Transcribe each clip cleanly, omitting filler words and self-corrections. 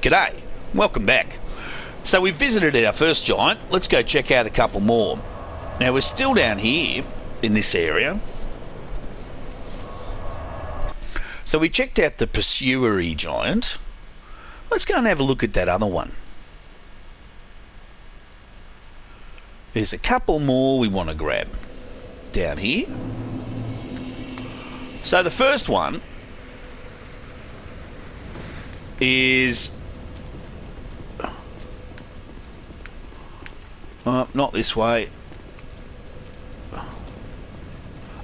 G'day, welcome back. So we visited our first giant. Let's go check out a couple more. Now we're still down here in this area. So we checked out the pursuery giant. Let's go and have a look at that other one. There's a couple more we want to grab down here. So the first one is not this way,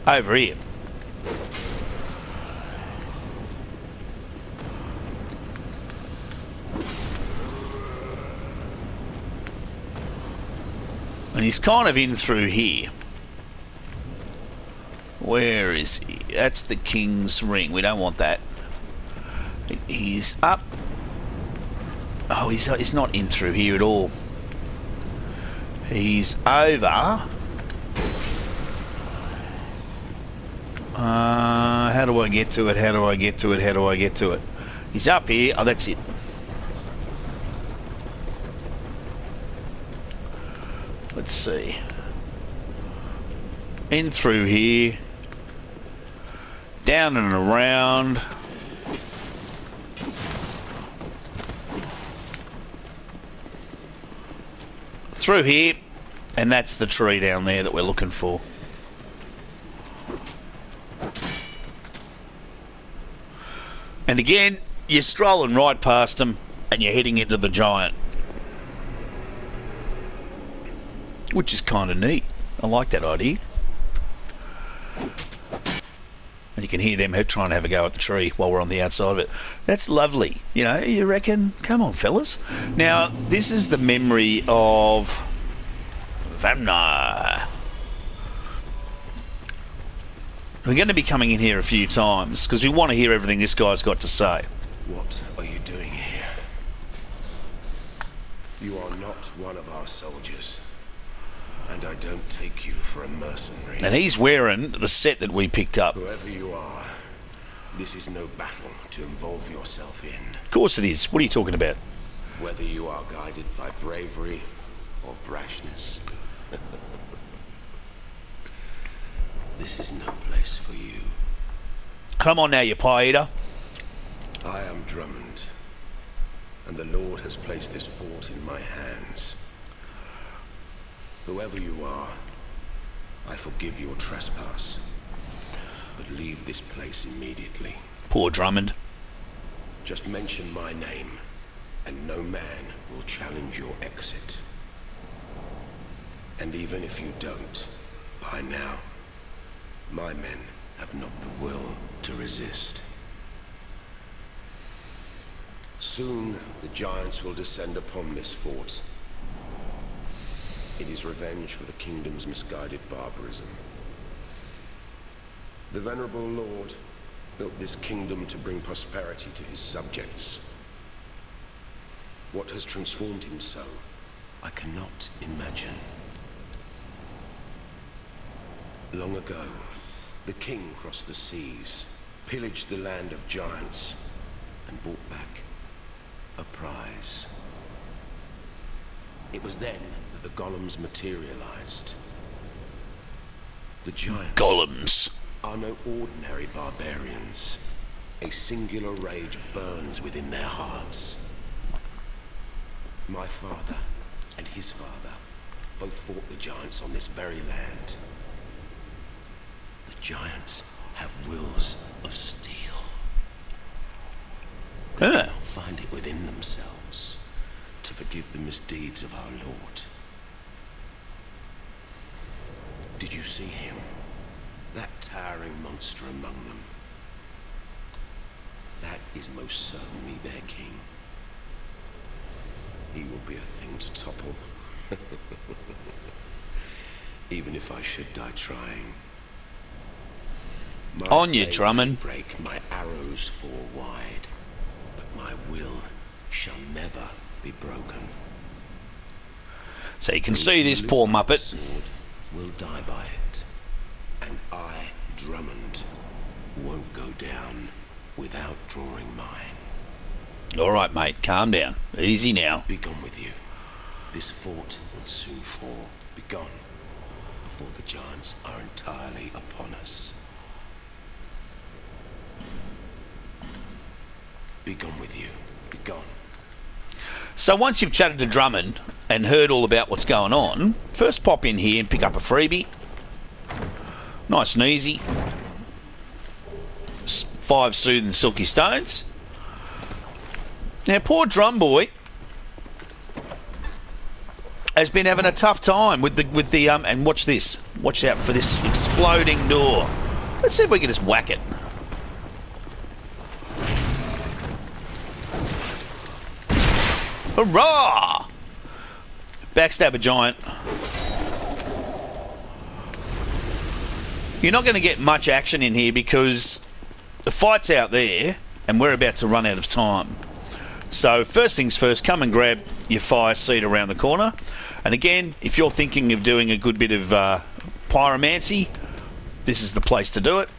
over here. And he's kind of in through here. Where is he? That's the king's ring. We don't want that. He's up. Oh, he's not in through here at all. He's over. How do I get to it? How do I get to it? How do I get to it? He's up here. Oh, that's it. Let's see. In through here. Down and around. Through here. And that's the tree down there that we're looking for. And again, you're strolling right past them and you're heading into the giant. Which is kind of neat. I like that idea. And you can hear them trying to have a go at the tree while we're on the outside of it. That's lovely. You know, you reckon? Come on, fellas. Now, this is the memory of Vamna. We're going to be coming in here a few times because we want to hear everything this guy's got to say. What are you doing here? You are not one of our soldiers. And I don't take you for a mercenary. And he's wearing the set that we picked up. Whoever you are, this is no battle to involve yourself in. Of course it is. What are you talking about? Whether you are guided by bravery or brashness. This is no place for you. Come on now, you pie eater. I am Drummond, and the Lord has placed this fort in my hands. Whoever you are, I forgive your trespass, but leave this place immediately. Poor Drummond. Just mention my name, and no man will challenge your exit. And even if you don't, by now, my men have not the will to resist. Soon, the giants will descend upon this fort. It is revenge for the kingdom's misguided barbarism. The venerable Lord built this kingdom to bring prosperity to his subjects. What has transformed him so, I cannot imagine. Long ago, the king crossed the seas, pillaged the land of giants, and brought back a prize. It was then that the golems materialized. The giants Golems are no ordinary barbarians. A singular rage burns within their hearts. My father and his father both fought the giants on this very land. The giants have wills of steel. Huh. Find it within themselves to forgive the misdeeds of our Lord. Did you see him? That towering monster among them. That is most certainly their king. He will be a thing to topple. Even if I should die trying. On you, Drummond. Break, my arrows fall wide, but my will shall never be broken. So you can see this poor muppet. Sword will die by it, and I, Drummond, won't go down without drawing mine. All right, mate, calm down. Easy now. Be gone with you. This fort will soon fall. Be gone before the giants are entirely upon us. Be gone with you. Be gone. So once you've chatted to Drummond and heard all about what's going on, first pop in here and pick up a freebie. Nice and easy. 5 soothing silky stones. Now, poor Drum Boy has been having a tough time with the and watch this. Watch out for this exploding door. Let's see if we can just whack it. Hurrah! Backstab a giant. You're not going to get much action in here because the fight's out there and we're about to run out of time. So first things first, come and grab your fire seat around the corner. And again, if you're thinking of doing a good bit of pyromancy, this is the place to do it.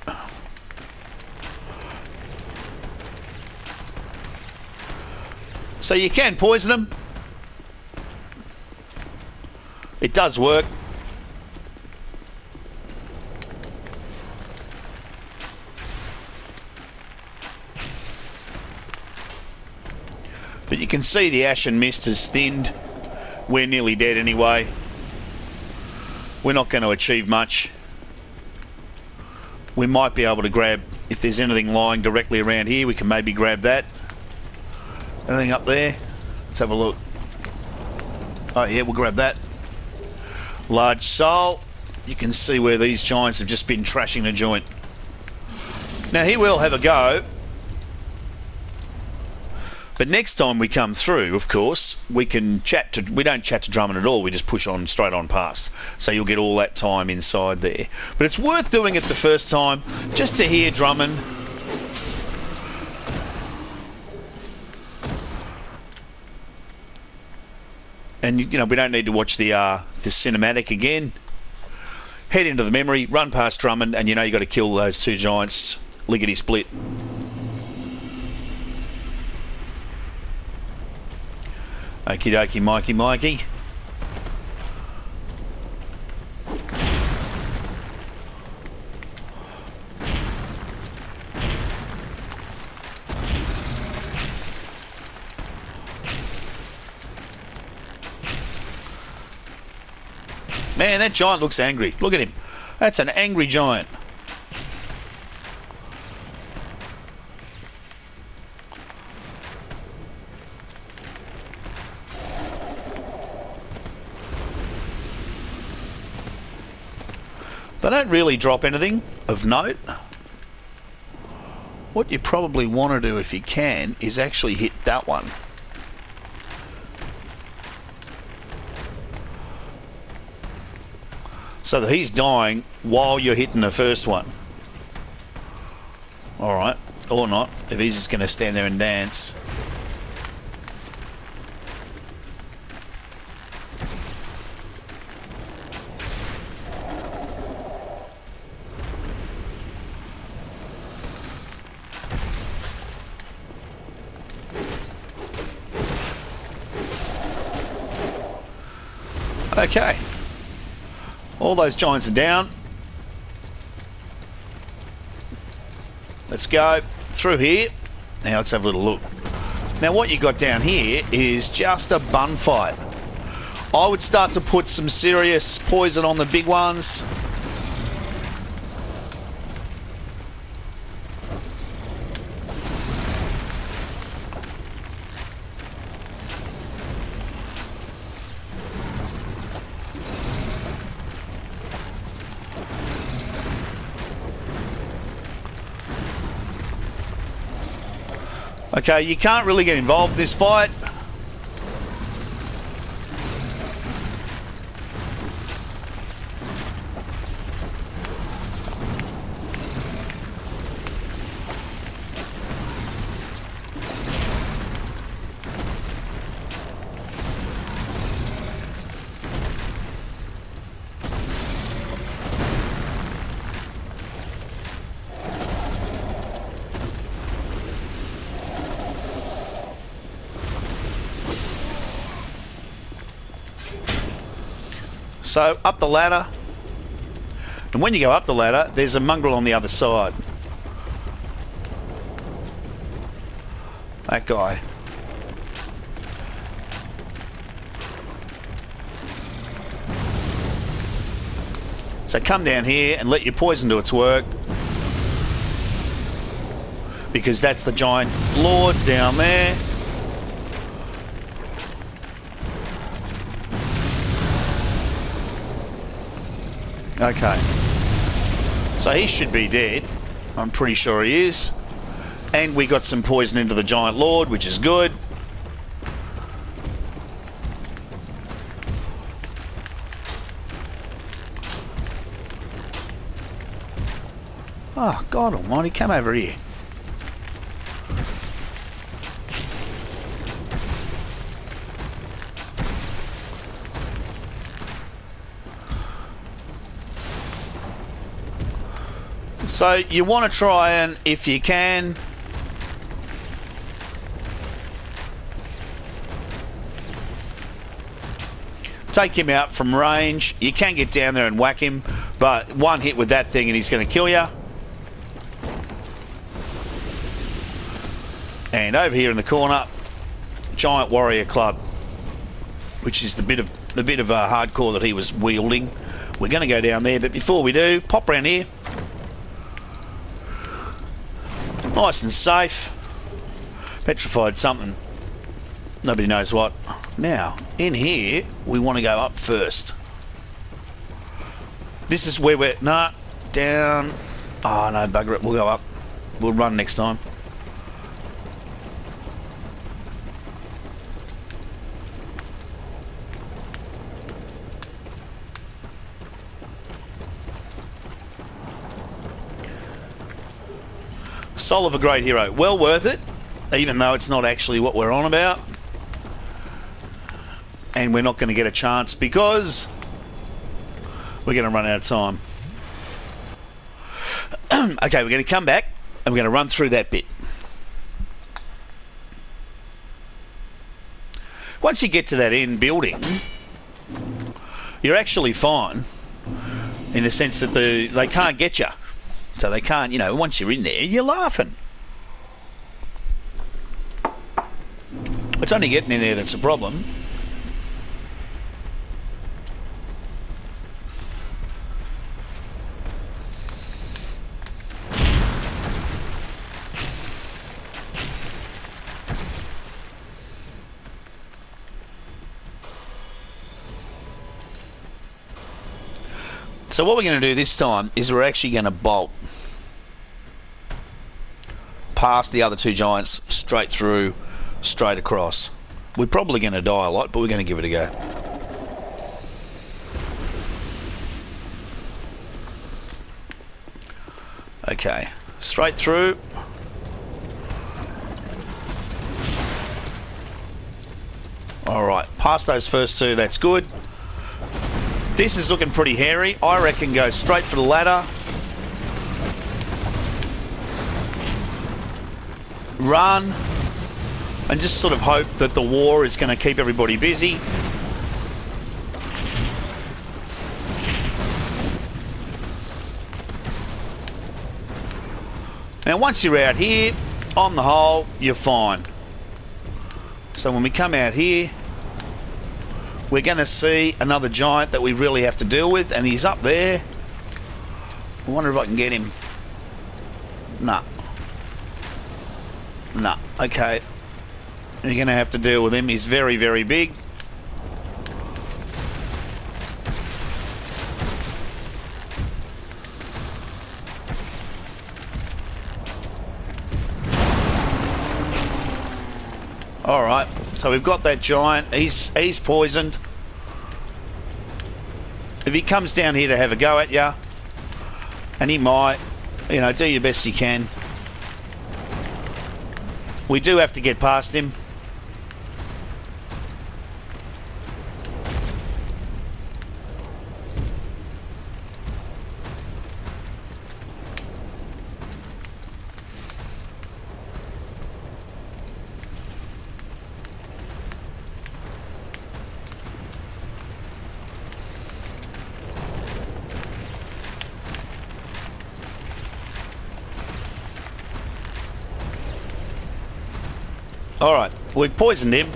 So you can poison them. It does work. But you can see the ashen mist has thinned. We're nearly dead anyway. We're not going to achieve much. We might be able to grab, if there's anything lying directly around here, we can maybe grab that. Anything up there? Let's have a look. Oh yeah, we'll grab that. Large soul. You can see where these giants have just been trashing the joint. Now he will have a go. But next time we come through, of course, we don't chat to Drummond at all, we just push on straight on past. So you'll get all that time inside there. But it's worth doing it the first time, just to hear Drummond. And you know, we don't need to watch the cinematic again. Head into the memory, run past Drummond, and you know you got to kill those 2 giants, lickety split. Okie dokie, Mikey. Man, that giant looks angry. Look at him. That's an angry giant. They don't really drop anything of note. What you probably want to do if you can is actually hit that one. So that he's dying while you're hitting the first one. Alright, or not, if he's just going to stand there and dance. Okay. All those giants are down. Let's go through here. Now let's have a little look. Now what you got down here is just a bun fight. I would start to put some serious poison on the big ones. Okay, you can't really get involved in this fight. So up the ladder, and when you go up the ladder, there's a mongrel on the other side. That guy. So come down here and let your poison do its work, because that's the giant lord down there. Okay. So he should be dead. I'm pretty sure he is. And we got some poison into the giant lord, which is good. Oh, God almighty, come over here. So you want to try and, if you can, take him out from range. You can get down there and whack him, but one hit with that thing and he's going to kill you. And over here in the corner, Giant Warrior Club, which is the bit of hardcore that he was wielding. We're going to go down there, but before we do, pop around here. Nice and safe. Petrified something. Nobody knows what. Now, in here, we want to go up first. This is where we're... Nah, down. Oh, no, bugger it. We'll go up. We'll run next time. Soul of a Great Hero. Well worth it, even though it's not actually what we're on about. And we're not going to get a chance because we're going to run out of time. Okay, we're going to come back and we're going to run through that bit. Once you get to that end building, you're actually fine in the sense that they can't get you. So they can't, you know, once you're in there, you're laughing. It's only getting in there that's a problem. So what we're going to do this time is we're actually going to bolt past the other two giants, straight through, straight across. We're probably going to die a lot, but we're going to give it a go. Okay, straight through. Alright, past those first two, that's good. This is looking pretty hairy. I reckon go straight for the ladder. Run. And just sort of hope that the war is going to keep everybody busy. Now once you're out here, on the whole, you're fine. So when we come out here, we're going to see another giant that we really have to deal with, and he's up there. I wonder if I can get him. Nah. Nah, okay. You're going to have to deal with him. He's very, very big. Alright, so we've got that giant. He's poisoned. If he comes down here to have a go at you, and he might, you know, do your best you can. We do have to get past him. Alright, we've poisoned him.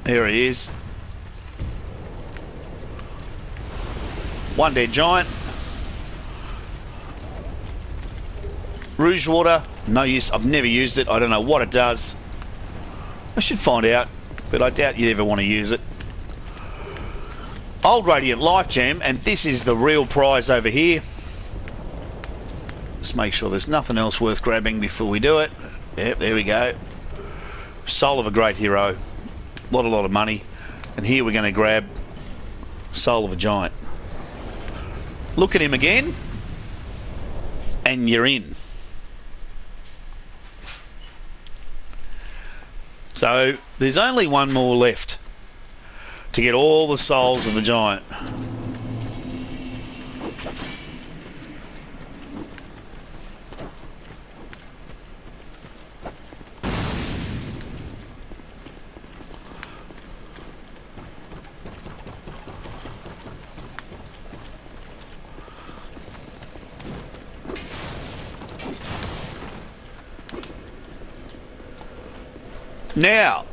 Here he is. One dead giant. Rouge water, no use. I've never used it. I don't know what it does. I should find out, but I doubt you'd ever want to use it. Old Radiant Life Gem, and this is the real prize over here. Let's make sure there's nothing else worth grabbing before we do it. Yep, there we go. Soul of a great hero. A lot of money. And here we're going to grab Soul of a giant. Look at him again, and you're in. So there's only one more left to get all the souls of the giant. Now,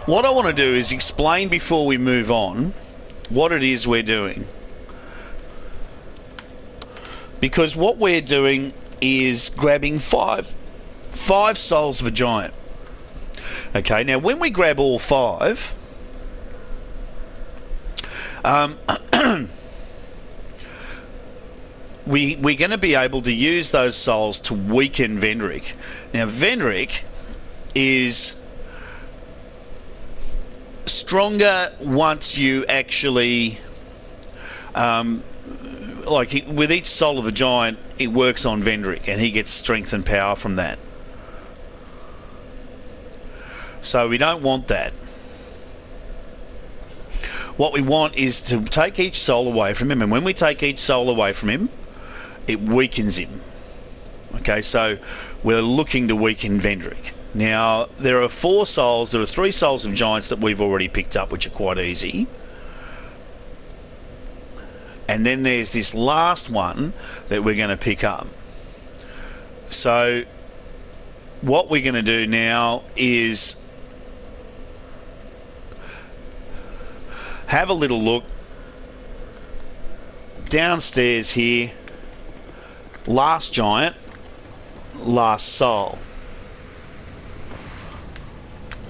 what I want to do is explain before we move on what it is we're doing. Because what we're doing is grabbing five souls of a giant. Okay, now when we grab all five, we're going to be able to use those souls to weaken Vendrick. Now, Vendrick is stronger once you actually with each soul of the giant, it works on Vendrick and he gets strength and power from that. So we don't want that. What we want is to take each soul away from him, and when we take each soul away from him, it weakens him. Okay, so we're looking to weaken Vendrick. Now, there are three souls of giants that we've already picked up, which are quite easy. And then there's this last one that we're going to pick up. So, what we're going to do now is have a little look downstairs here. Last giant, last soul.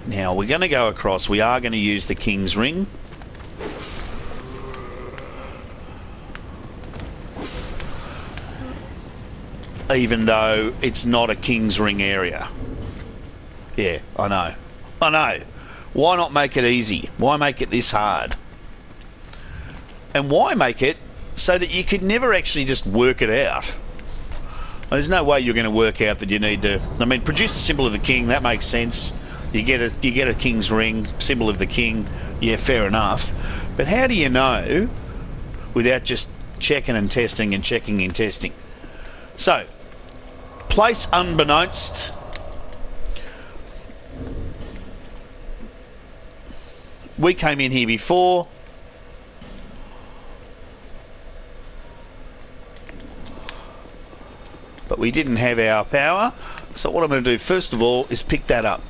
Now we're going to go across. We are going to use the King's Ring. Even though it's not a King's Ring area. Yeah, I know. Why not make it easy? Why make it this hard? And why make it so that you could never actually just work it out? There's no way you're going to work out that you need to... I mean, produce the symbol of the king, that makes sense. You get a King's Ring, symbol of the king, yeah, fair enough. But how do you know without just checking and testing and checking and testing? So, place unbeknownst. We came in here before. But we didn't have our power. So what I'm going to do first of all is pick that up.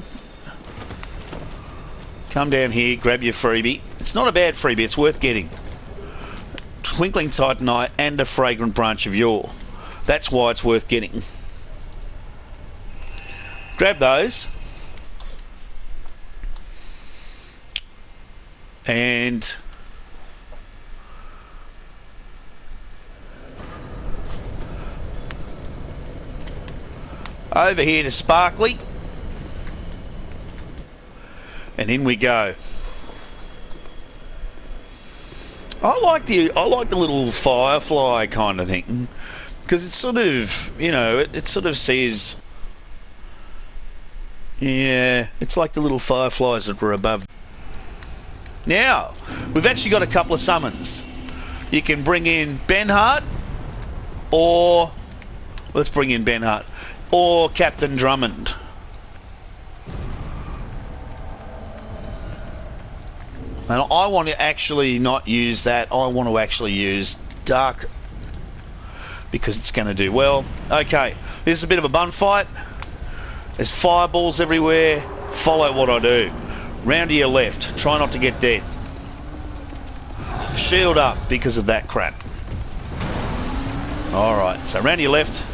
Come down here, grab your freebie. It's not a bad freebie, it's worth getting. Twinkling Titanite and a Fragrant Branch of Yore. That's why it's worth getting. Grab those. And over here to Sparkly. And in we go. I like the little firefly kind of thing, because it's sort of, you know, it sort of says, yeah, it's like the little fireflies that were above. Now, we've actually got a couple of summons. You can bring in Benhart, or let's bring in Benhart, or Captain Drummond. And I want to actually not use that. I want to actually use Dark, because it's going to do well. Okay, This is a bit of a bun fight. There's fireballs everywhere. Follow what I do. Round to your left. Try not to get dead. Shield up because of that crap. Alright, so round to your left.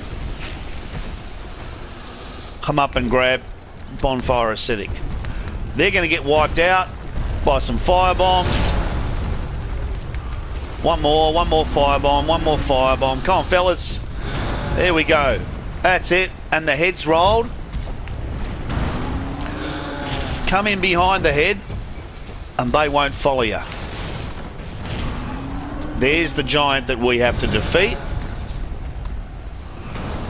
Come up and grab Bonfire Acidic. They're going to get wiped out by some firebombs. One more firebomb, one more firebomb. Come on, fellas. There we go. That's it. And the head's rolled. Come in behind the head and they won't follow you. There's the giant that we have to defeat.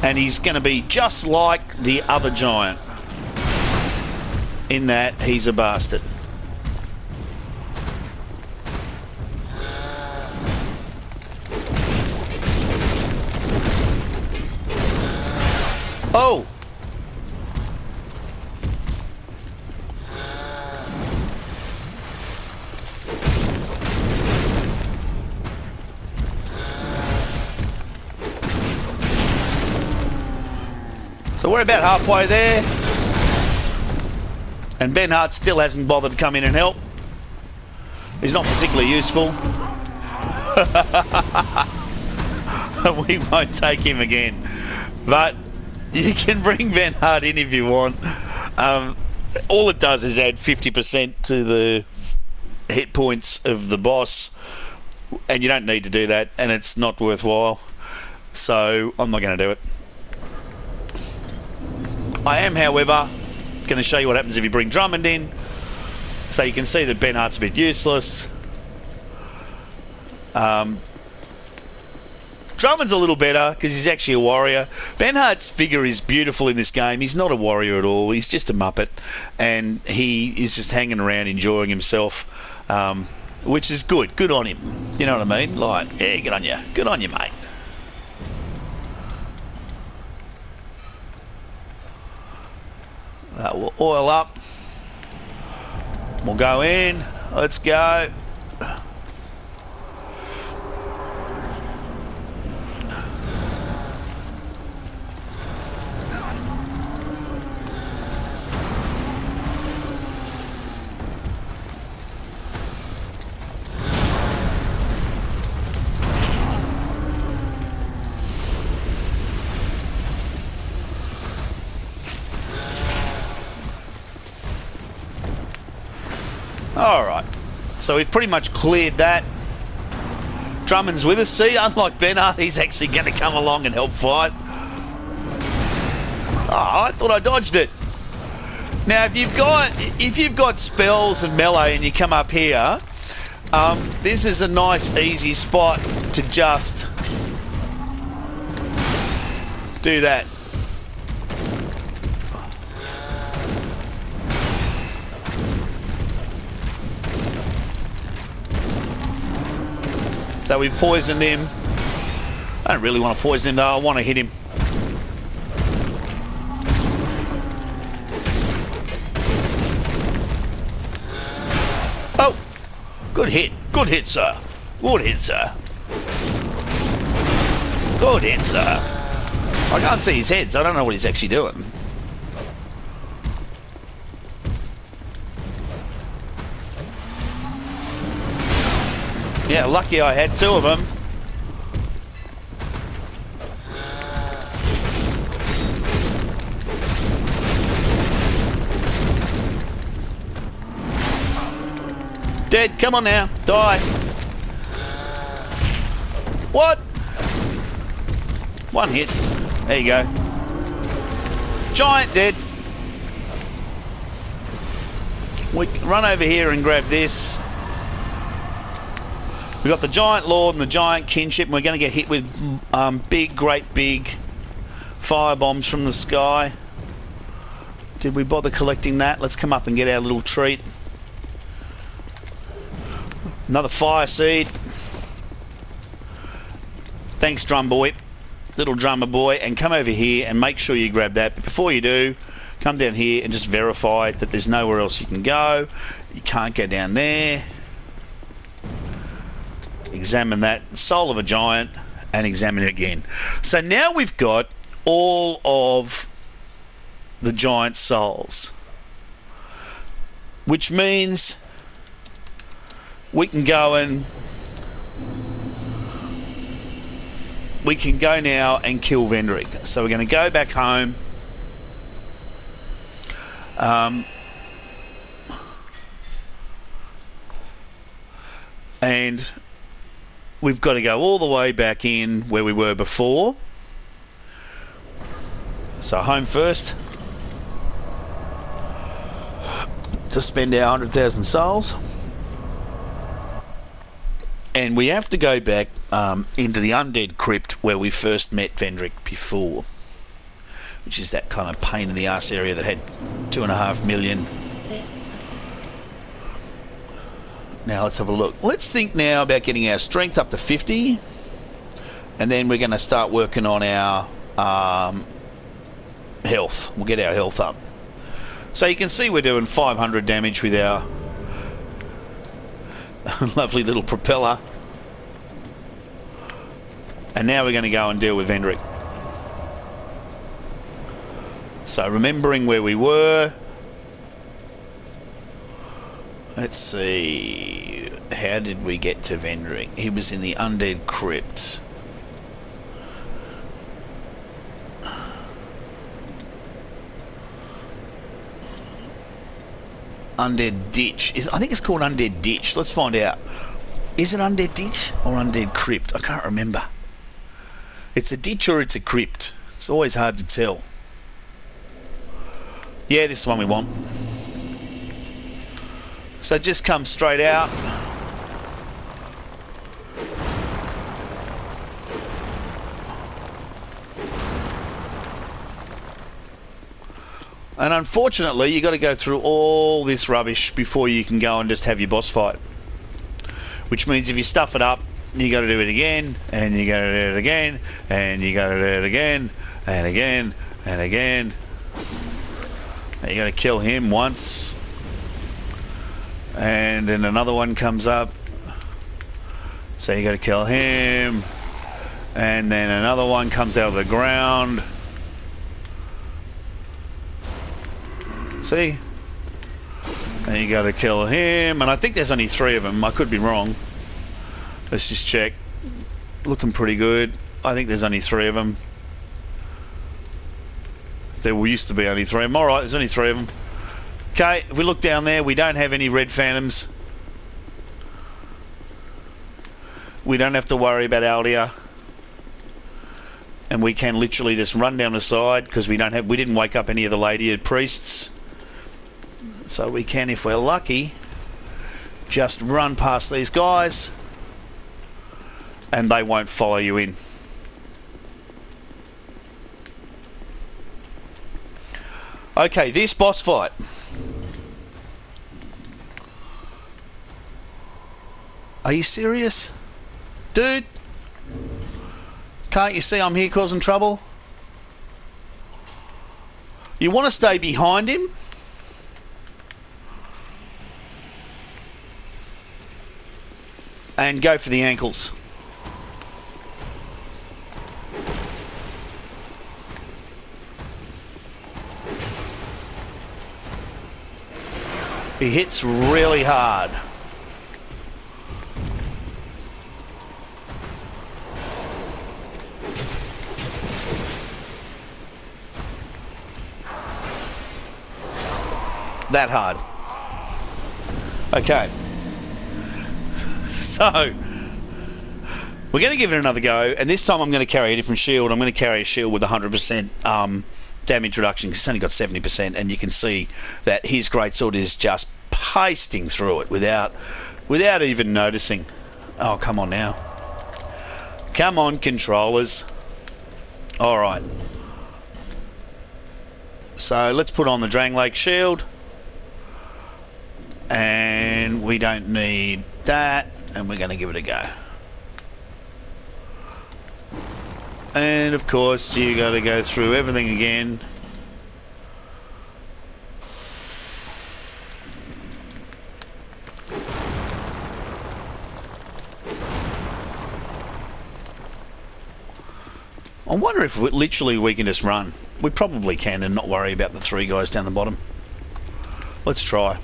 And he's going to be just like the other giant in that he's a bastard. Oh! So we're about halfway there. And Ben Hart still hasn't bothered to come in and help. He's not particularly useful. We won't take him again. But you can bring Ben Hart in if you want. All it does is add 50% to the hit points of the boss. And you don't need to do that. And it's not worthwhile. So I'm not going to do it. I am, however, going to show you what happens if you bring Drummond in. So you can see that Ben Hart's a bit useless. Drummond's a little better because he's actually a warrior. Ben Hart's figure is beautiful in this game. He's not a warrior at all. He's just a muppet. And he is just hanging around enjoying himself, which is good. Good on him. You know what I mean? Like, yeah, good on you. Good on you, mate. We'll oil up. We'll go in. Let's go. Alright, so we've pretty much cleared that. Drummond's with us. See, unlike Ben Hart, he's actually going to come along and help fight. Oh, I thought I dodged it. Now, if you've got spells and melee and you come up here, this is a nice, easy spot to just do that. So we've poisoned him. I don't really want to poison him though, I want to hit him. Oh! Good hit. Good hit, sir. Good hit, sir. Good hit, sir. I can't see his head, so I don't know what he's actually doing. Yeah, lucky I had two of them. Dead, come on now, die. What? One hit. There you go. Giant dead. We can run over here and grab this. We've got the Giant Lord and the Giant Kinship, and we're going to get hit with great big fire bombs from the sky. Did we bother collecting that? Let's come up and get our little treat. Another fire seed. Thanks, drum boy. Little drummer boy. And come over here and make sure you grab that. But before you do, come down here and just verify that there's nowhere else you can go. You can't go down there. Examine that soul of a giant and examine it again. So now we've got all of the giant souls, which means we can go now and kill Vendrick. So we're going to go back home. And we've got to go all the way back in where we were before. So home first to spend our 100,000 souls. And we have to go back into the undead crypt where we first met Vendrick before, which is that kind of pain in the arse area that had 2.5 million. Now let's have a look. Let's think now about getting our strength up to 50, and then we're going to start working on our health. We'll get our health up. So you can see we're doing 500 damage with our lovely little propeller. And now we're going to go and deal with Vendrick. So remembering where we were. Let's see. How did we get to Vendrick? He was in the undead crypt. Undead ditch. I think it's called undead ditch. Let's find out. Is it undead ditch or undead crypt? I can't remember. It's a ditch or it's a crypt. It's always hard to tell. Yeah, this is the one we want. So just come straight out. And unfortunately, you got to go through all this rubbish before you can go and just have your boss fight. Which means if you stuff it up, you got to do it again, and you got to do it again, and you got to do it again, and again, and again. And you got to kill him once, and then another one comes up. So you got to kill him, and then another one comes out of the ground. See? And you got to kill him, and I think there's only 3 of them. I could be wrong. Let's just check. Looking pretty good. I think there's only 3 of them. There used to be only 3 of them. Alright, there's only 3 of them. Okay, if we look down there, we don't have any red phantoms. We don't have to worry about Aldia. And we can literally just run down the side because we didn't wake up any of the lady priests. So we can, if we're lucky, just run past these guys and they won't follow you in. Okay, this boss fight. Are you serious? Dude? Can't you see I'm here causing trouble? You want to stay behind him? And go for the ankles. He hits really hard. That hard. Okay. So, we're going to give it another go, and this time I'm going to carry a different shield. I'm going to carry a shield with 100% damage reduction, because it's only got 70%, and you can see that his greatsword is just pasting through it without even noticing. Oh, come on now. Come on, controllers. Alright. So, let's put on the Drang Lake shield. And we don't need that, and we're going to give it a go. And of course you got to go through everything again. I wonder if literally we can just run. We probably can and not worry about the 3 guys down the bottom. Let's try.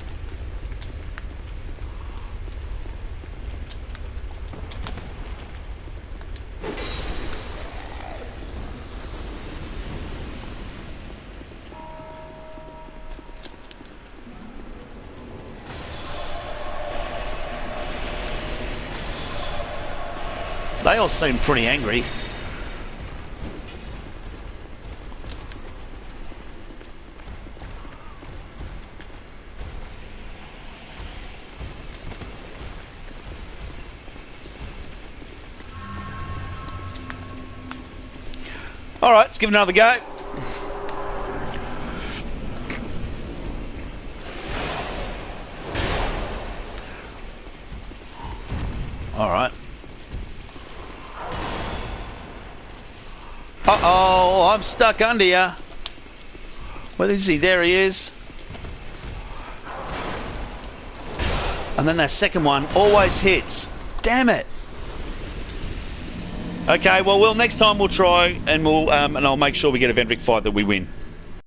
They all seem pretty angry. All right, let's give it another go. All right. Uh-oh, I'm stuck under you. Where is he? There he is. And then that second one always hits. Damn it. Okay, well, next time we'll try and and I'll make sure we get a Vendrick fight that we win.